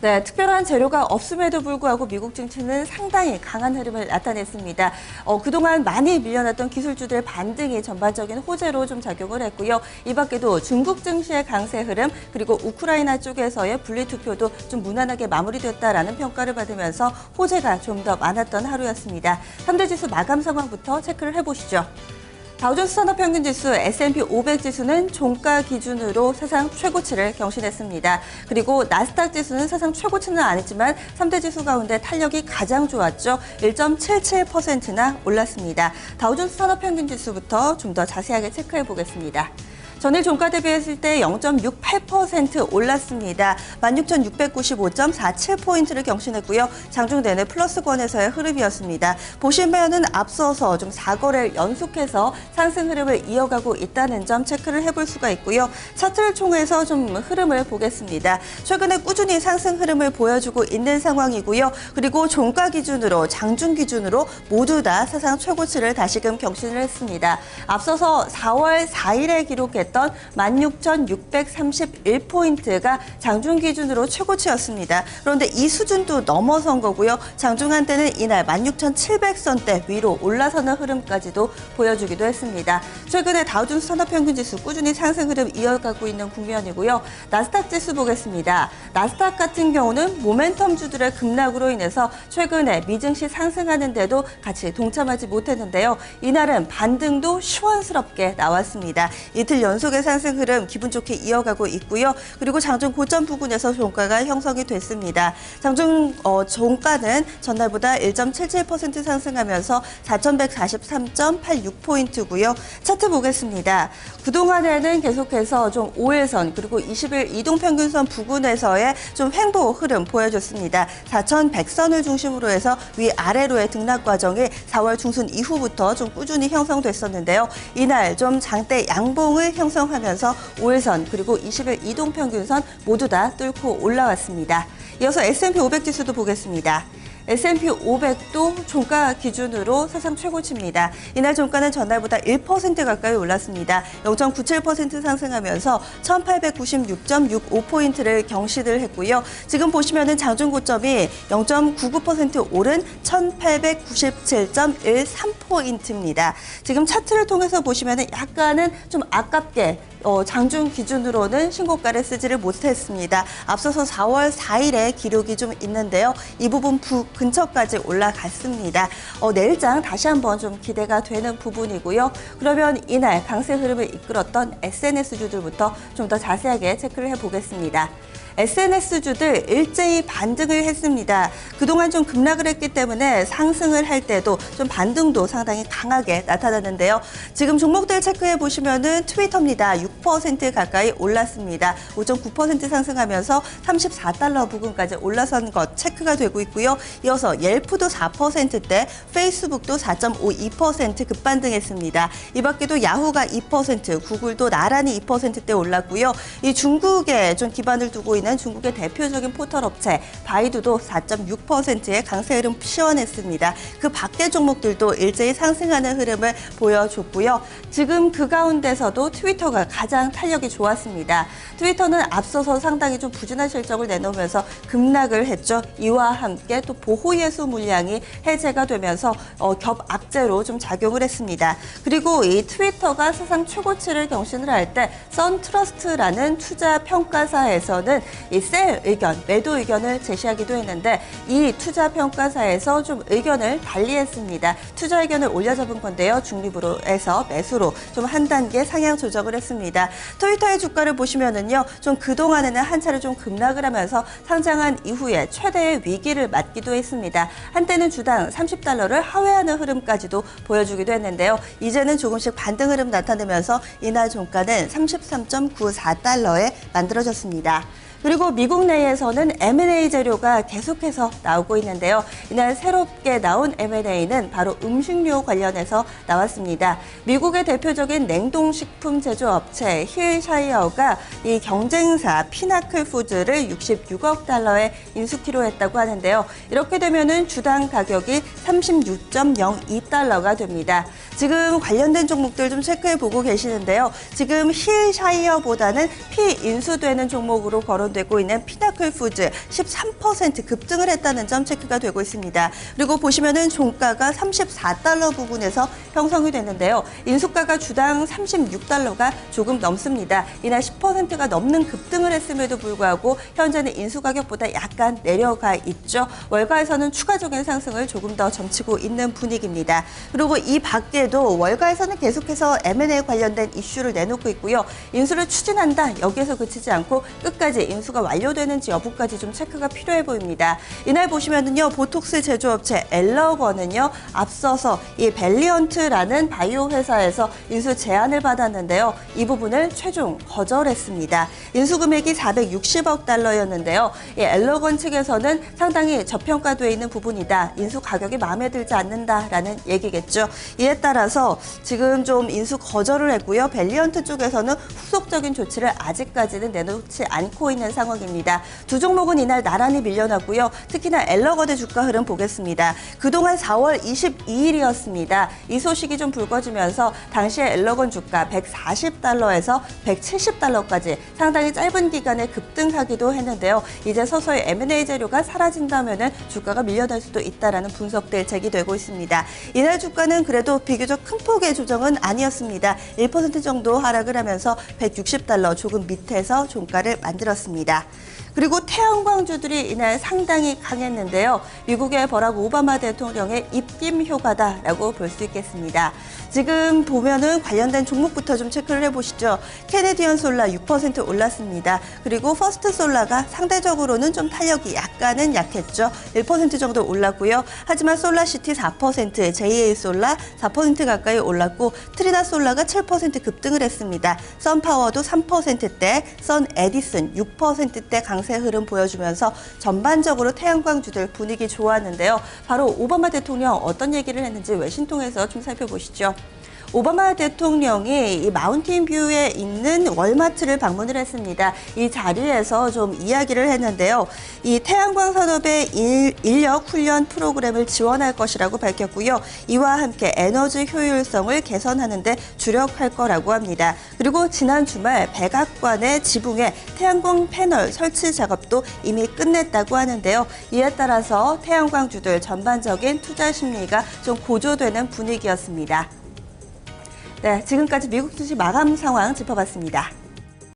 네, 특별한 재료가 없음에도 불구하고 미국 증시는 상당히 강한 흐름을 나타냈습니다. 그동안 많이 밀려났던 기술주들의 반등이 전반적인 호재로 좀 작용을 했고요. 이 밖에도 중국 증시의 강세 흐름, 그리고 우크라이나 쪽에서의 분리투표도 좀 무난하게 마무리됐다라는 평가를 받으면서 호재가 좀 더 많았던 하루였습니다. 3대 지수 마감 상황부터 체크를 해보시죠. 다우존스 산업평균지수 S&P 500 지수는 종가 기준으로 사상 최고치를 경신했습니다. 그리고 나스닥 지수는 사상 최고치는 아니지만 3대 지수 가운데 탄력이 가장 좋았죠. 1.77%나 올랐습니다. 다우존스 산업평균지수부터 좀 더 자세하게 체크해 보겠습니다. 전일 종가 대비했을 때 0.68% 올랐습니다. 16,695.47포인트를 경신했고요. 장중 내내 플러스권에서의 흐름이었습니다. 보시면은 앞서서 좀 4거래를 연속해서 상승 흐름을 이어가고 있다는 점 체크를 해볼 수가 있고요. 차트를 통해서 좀 흐름을 보겠습니다. 최근에 꾸준히 상승 흐름을 보여주고 있는 상황이고요. 그리고 종가 기준으로, 장중 기준으로 모두 다 사상 최고치를 다시금 경신을 했습니다. 앞서서 4월 4일에 기록했던 16,631포인트가 장중 기준으로 최고치였습니다. 그런데 이 수준도 넘어선 거고요. 장중 한때는 이날 16,700선대 위로 올라서는 흐름까지도 보여주기도 했습니다. 최근에 다우존스 산업평균지수 꾸준히 상승 흐름 이어가고 있는 국면이고요. 나스닥 지수 보겠습니다. 나스닥 같은 경우는 모멘텀주들의 급락으로 인해서 최근에 미증시 상승하는데도 같이 동참하지 못했는데요. 이날은 반등도 시원스럽게 나왔습니다. 이틀 연속의 상승 흐름 기분 좋게 이어가고 있고요. 그리고 장중 고점 부근에서 종가가 형성이 됐습니다. 장중 종가는 전날보다 1.77% 상승하면서 4,143.86포인트고요. 차트 보겠습니다. 그동안에는 계속해서 좀 5일선 그리고 20일 이동평균선 부근에서의 좀 횡보 흐름 보여줬습니다. 4,100선을 중심으로 해서 위아래로의 등락 과정이 4월 중순 이후부터 좀 꾸준히 형성됐었는데요. 이날 좀 장대 양봉을 형성하면서 5일선 그리고 20일 이동평균선 모두 다 뚫고 올라왔습니다. 이어서 S&P 500 지수도 보겠습니다. S&P 500도 종가 기준으로 사상 최고치입니다. 이날 종가는 전날보다 1% 가까이 올랐습니다. 0.97% 상승하면서 1,896.65포인트를 경신을 했고요. 지금 보시면은 장중 고점이 0.99% 오른 1,897.13포인트입니다. 지금 차트를 통해서 보시면은 약간은 좀 아깝게 장중 기준으로는 신고가를 쓰지를 못했습니다. 앞서서 4월 4일에 기록이 좀 있는데요. 이 부분 근처까지 올라갔습니다. 내일장 다시 한번 좀 기대가 되는 부분이고요. 그러면 이날 강세 흐름을 이끌었던 SNS주들부터 좀 더 자세하게 체크를 해보겠습니다. SNS주들 일제히 반등을 했습니다. 그동안 좀 급락을 했기 때문에 상승을 할 때도 좀 반등도 상당히 강하게 나타났는데요. 지금 종목들 체크해 보시면은 트위터입니다. 6% 가까이 올랐습니다. 5.9% 상승하면서 34달러 부근까지 올라선 것 체크가 되고 있고요. 이어서 옐프도 4%대, 페이스북도 4.52% 급반등했습니다. 이 밖에도 야후가 2%, 구글도 나란히 2%대 올랐고요. 이 중국에 좀 기반을 두고 있는 중국의 대표적인 포털 업체 바이두도 4.6%의 강세 흐름 시원했습니다. 그 밖의 종목들도 일제히 상승하는 흐름을 보여줬고요. 지금 그 가운데서도 트위터가 가장 탄력이 좋았습니다. 트위터는 앞서서 상당히 좀 부진한 실적을 내놓으면서 급락을 했죠. 이와 함께 또 보호예수 물량이 해제가 되면서 겹악재로 좀 작용을 했습니다. 그리고 이 트위터가 사상 최고치를 경신을 할 때 선트러스트라는 투자 평가사에서는 이 셀 의견, 매도 의견을 제시하기도 했는데 이 투자 평가사에서 좀 의견을 달리했습니다. 투자 의견을 올려잡은 건데요. 중립으로 해서 매수로 좀 한 단계 상향 조정을 했습니다. 트위터의 주가를 보시면은요, 좀 그동안에는 한 차례 좀 급락을 하면서 상장한 이후에 최대의 위기를 맞기도 했습니다. 한때는 주당 30달러를 하회하는 흐름까지도 보여주기도 했는데요. 이제는 조금씩 반등 흐름 나타내면서 이날 종가는 33.94달러에 만들어졌습니다. 그리고 미국 내에서는 M&A 재료가 계속해서 나오고 있는데요. 이날 새롭게 나온 M&A는 바로 음식료 관련해서 나왔습니다. 미국의 대표적인 냉동식품 제조업체 힐샤이어가 이 경쟁사 피나클 푸드를 66억 달러에 인수키로 했다고 하는데요. 이렇게 되면은 주당 가격이 36.02달러가 됩니다. 지금 관련된 종목들 좀 체크해 보고 계시는데요. 지금 힐샤이어보다는 피인수되는 종목으로 거론 거론되고 있는 피나클 푸드 13% 급등을 했다는 점 체크가 되고 있습니다. 그리고 보시면은 종가가 34달러 부근에서 형성이 됐는데요. 인수가가 주당 36달러가 조금 넘습니다. 이날 10%가 넘는 급등을 했음에도 불구하고 현재는 인수 가격보다 약간 내려가 있죠. 월가에서는 추가적인 상승을 조금 더 점치고 있는 분위기입니다. 그리고 이 밖에도 월가에서는 계속해서 M&A 관련된 이슈를 내놓고 있고요. 인수를 추진한다. 여기에서 그치지 않고 끝까지 인수가 완료되는지 여부까지 좀 체크가 필요해 보입니다. 이날 보시면은요. 보톡스 제조업체 엘러건은요. 앞서서 이 밸리언트라는 바이오 회사에서 인수 제안을 받았는데요. 이 부분을 최종 거절했습니다. 인수 금액이 460억 달러였는데요. 이 엘러건 측에서는 상당히 저평가되어 있는 부분이다. 인수 가격이 마음에 들지 않는다라는 얘기겠죠. 이에 따라서 지금 좀 인수 거절을 했고요. 밸리언트 쪽에서는 후속적인 조치를 아직까지는 내놓지 않고 있는 상황입니다. 두 종목은 이날 나란히 밀려났고요. 특히나 엘러건의 주가 흐름 보겠습니다. 그동안 4월 22일이었습니다. 이 소식이 좀 불거지면서 당시에 엘러건 주가 140달러에서 170달러까지 상당히 짧은 기간에 급등하기도 했는데요. 이제 서서히 M&A 재료가 사라진다면은 주가가 밀려날 수도 있다라는 분석들 제기되고 있습니다. 이날 주가는 그래도 비교적 큰 폭의 조정은 아니었습니다. 1% 정도 하락을 하면서 160달러 조금 밑에서 종가를 만들었습니다. 그리고 태양광주들이 이날 상당히 강했는데요. 미국의 버락 오바마 대통령의 입김 효과다라고 볼 수 있겠습니다. 지금 보면은 관련된 종목부터 좀 체크를 해보시죠. 캐네디언 솔라 6% 올랐습니다. 그리고 퍼스트 솔라가 상대적으로는 좀 탄력이 약간은 약했죠. 1% 정도 올랐고요. 하지만 솔라시티 4%, JA 솔라 4% 가까이 올랐고 트리나 솔라가 7% 급등을 했습니다. 선파워도 3%대, 선 에디슨 6%대 강세 흐름 보여주면서 전반적으로 태양광주들 분위기 좋았는데요. 바로 오바마 대통령 어떤 얘기를 했는지 외신 통해서 좀 살펴보시죠. 오바마 대통령이 이 마운틴 뷰에 있는 월마트를 방문을 했습니다. 이 자리에서 좀 이야기를 했는데요. 이 태양광 산업의 인력 훈련 프로그램을 지원할 것이라고 밝혔고요. 이와 함께 에너지 효율성을 개선하는 데 주력할 거라고 합니다. 그리고 지난 주말 백악관의 지붕에 태양광 패널 설치 작업도 이미 끝냈다고 하는데요. 이에 따라서 태양광주들 전반적인 투자 심리가 좀 고조되는 분위기였습니다. 네, 지금까지 미국 증시 마감 상황 짚어봤습니다.